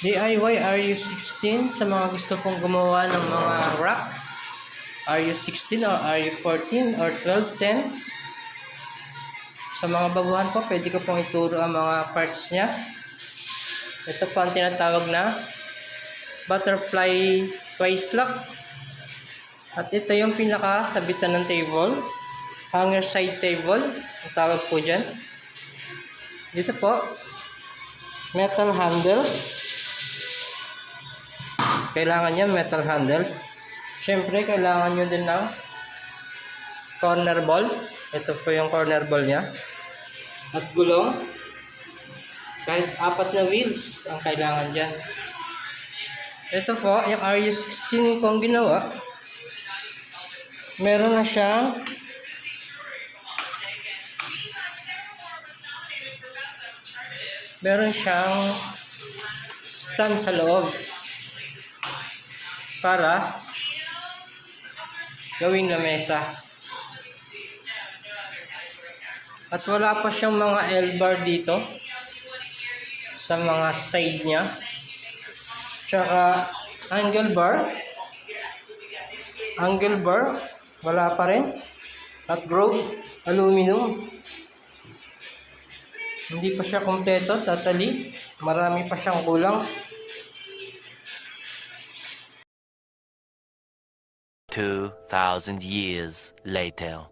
DIY RU16 sa mga gusto pong gumawa ng mga rack. RU16 or RU14 or 1210. Sa mga baguhan po, pwede ko pong ituro ang mga parts niya. Ito po ang tinatawag na butterfly twice lock. At ito yung pinakasabitan ng table. Hanger side table. Ang tawag po dyan. Dito po, metal handle. Kailangan niya metal handle. Siyempre, kailangan nyo din ng corner ball. Ito po yung corner ball niya. At gulong. Kahit 4 na wheels ang kailangan dyan. Ito po, yung RU16 kong ginawa. Meron na siyang stand sa loob para gawing lamesa. At wala pa siyang mga L-bar dito sa mga side niya. Tsaka angle bar wala pa rin. At groove aluminum. Hindi pa siya kompleto, totally. Marami pa siyang kulang. 2,000 years later.